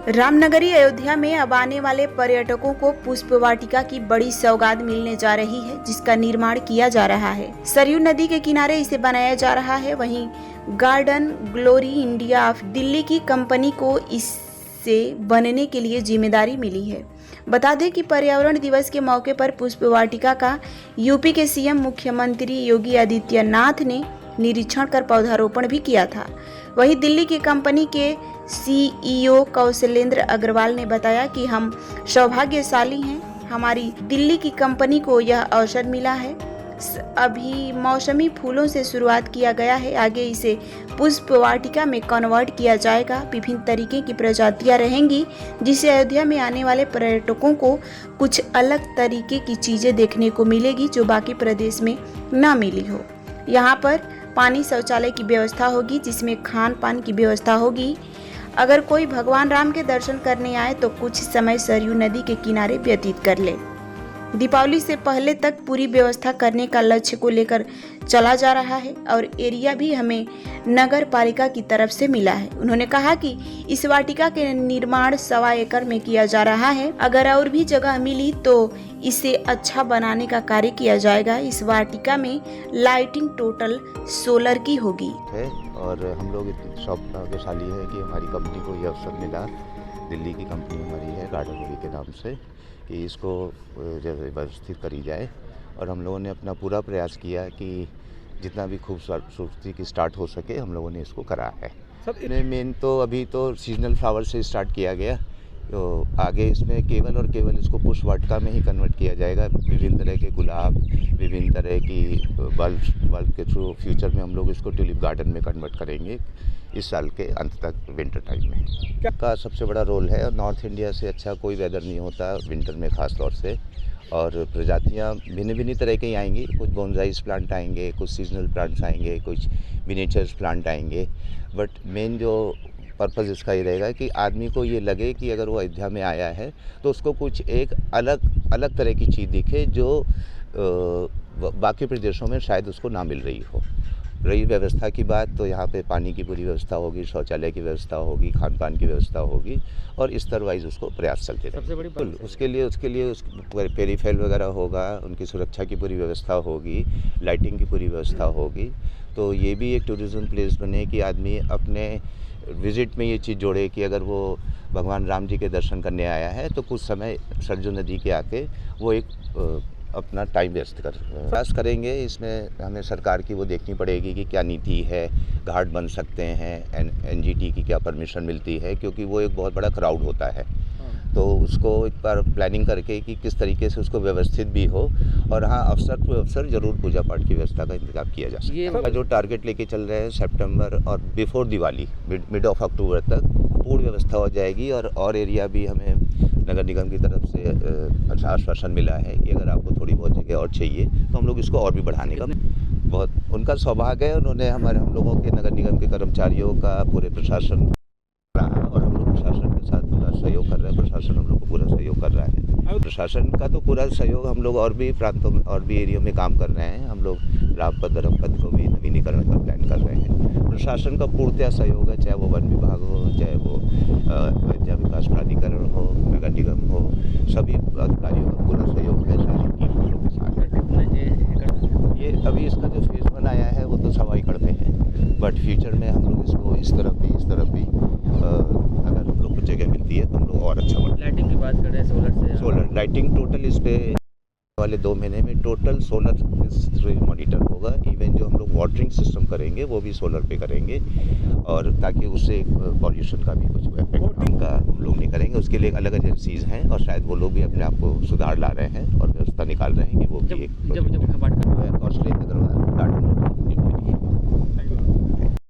रामनगरी अयोध्या में अब आने वाले पर्यटकों को पुष्प वाटिका की बड़ी सौगात मिलने जा रही है, जिसका निर्माण किया जा रहा है। सरयू नदी के किनारे इसे बनाया जा रहा है। वहीं garden glory India of Delhi की कंपनी को इससे बनने के लिए जिम्मेदारी मिली है। बता दें कि पर्यावरण दिवस के मौके पर पुष्प वाटिका का यूपी के सीएम मुख्यमंत्री योगी आदित्यनाथ ने निरीक्षण कर पौधारोपण भी किया था। वहीं दिल्ली की कंपनी के सीईओ कौशलेंद्र अग्रवाल ने बताया कि हम सौभाग्यशाली हैं, हमारी दिल्ली की कंपनी को यह अवसर मिला है। अभी मौसमी फूलों से शुरुआत किया गया है, आगे इसे पुष्प वाटिका में कन्वर्ट किया जाएगा। विभिन्न तरीके की प्रजातियां रहेंगी, जिससे अयोध्या में आने वाले पर्यटकों को कुछ अलग तरीके की चीजें देखने को मिलेगी, जो बाकी प्रदेश में न मिली हो। यहाँ पर पानी शौचालय की व्यवस्था होगी, जिसमें खान पान की व्यवस्था होगी। अगर कोई भगवान राम के दर्शन करने आए तो कुछ समय सरयू नदी के किनारे व्यतीत कर ले। दीपावली से पहले तक पूरी व्यवस्था करने का लक्ष्य को लेकर चला जा रहा है और एरिया भी हमें नगर पालिका की तरफ से मिला है। उन्होंने कहा कि इस वाटिका के निर्माण 1.25 एकड़ में किया जा रहा है। अगर और भी जगह मिली तो इसे अच्छा बनाने का कार्य किया जाएगा। इस वाटिका में लाइटिंग टोटल सोलर की होगी है और हम लोग सौभाग्यशाली है कि हमारी कंपनी को यह अवसर मिला। दिल्ली की कंपनी हमारी है गार्डन ग्लोरी के नाम से, कि इसको व्यवस्थित करी जाए और हम लोगों ने अपना पूरा प्रयास किया कि जितना भी खूबसूरती की स्टार्ट हो सके हम लोगों ने इसको करा है। मेन तो अभी तो सीजनल फ्लावर से स्टार्ट किया गया, तो आगे इसमें केवल और केवल इसको पुष्प वाटिका में ही कन्वर्ट किया जाएगा। विभिन्न तरह के गुलाब, विभिन्न तरह की बल्ब के थ्रू फ्यूचर में हम लोग इसको ट्यूलिप गार्डन में कन्वर्ट करेंगे इस साल के अंत तक, विंटर टाइम में। का सबसे बड़ा रोल है और नॉर्थ इंडिया से अच्छा कोई वेदर नहीं होता विंटर में ख़ास तौर से, और प्रजातियाँ भिन्न भिन्न तरह के आएंगी। कुछ बोनसाइज प्लांट आएंगे, कुछ सीजनल प्लांट्स आएंगे, कुछ मिनिएचर्स प्लांट आएंगे। बट मेन जो पर्पज़ इसका ये रहेगा कि आदमी को ये लगे कि अगर वो अयोध्या में आया है तो उसको कुछ एक अलग तरह की चीज़ दिखे जो बाकी प्रदेशों में शायद उसको ना मिल रही हो। रही व्यवस्था की बात, तो यहाँ पे पानी की पूरी व्यवस्था होगी, शौचालय की व्यवस्था होगी, खान पान की व्यवस्था होगी और स्तर वाइज उसको प्रयास चलते रहेंगे। उसके लिए पेरीफेल वगैरह होगा, उनकी सुरक्षा की पूरी व्यवस्था होगी, लाइटिंग की पूरी व्यवस्था होगी। तो ये भी एक टूरिज़्म प्लेस बने कि आदमी अपने विज़िट में ये चीज़ जोड़े कि अगर वो भगवान राम जी के दर्शन करने आया है तो कुछ समय सरयू नदी के आके वो एक अपना टाइम व्यस्त प्रयास करेंगे। इसमें हमें सरकार की वो देखनी पड़ेगी कि क्या नीति है, घाट बन सकते हैं, एनजीटी की क्या परमिशन मिलती है, क्योंकि वो एक बहुत बड़ा क्राउड होता है। तो उसको एक बार प्लानिंग करके कि किस तरीके से उसको व्यवस्थित भी हो, और हाँ अवसर जरूर पूजा पाठ की व्यवस्था का इंतजाम किया जा सकता है। जो टारगेट लेके चल रहे हैं सितंबर और before Diwali mid of October तक पूर्ण व्यवस्था हो जाएगी। और एरिया भी हमें नगर निगम की तरफ से आश्वासन मिला है कि अगर आपको थोड़ी बहुत जगह और चाहिए तो हम लोग इसको और भी बढ़ाने का बहुत उनका सौभाग्य है। उन्होंने हम लोगों के नगर निगम के कर्मचारियों का पूरे प्रशासन रहा और हम लोग प्रशासन के साथ पूरा सहयोग कर रहे हैं। प्रशासन हम लोग को पूरा सहयोग कर रहा है। प्रशासन का तो पूरा सहयोग, हम लोग और भी प्रांतों में और भी एरिया में काम कर रहे हैं। हम लोग रामपथ धर्मपथ को भी नवीनीकरण का प्लान कर रहे हैं। प्रशासन का पूर्णतः सहयोग है, चाहे वो वन विभाग हो, चाहे वो अयोध्या विकास प्राधिकरण हो, नगर निगम हो, सभी अधिकारियों का पूरा सहयोग है सारी टीमों के साथ। ये अभी इसका जो फेज 1 आया है वो तो 1.25 एकड़ में है, बट फ्यूचर में हम लोग इसको इस तरफ भी अगर हम लोग को जगह मिलती है तो हम लोग और अच्छा बढ़ें। लाइटिंग की बात कर रहे हैं, सोलर लाइटिंग टोटल इस पे वाले 2 महीने में टोटल सोलर मॉनिटर होगा। इवन जो हम लोग वाटरिंग सिस्टम करेंगे वो भी सोलर पे करेंगे, और ताकि उससे पॉल्यूशन का भी कुछ इफेक्ट का हम लोग नहीं करेंगे। उसके लिए अलग एजेंसीज हैं और शायद वो लोग भी अपने आप को सुधार ला रहे हैं और व्यवस्था निकाल रहे हैं कि वो भी एक कौशलेंद्र अग्रवाल गार्डन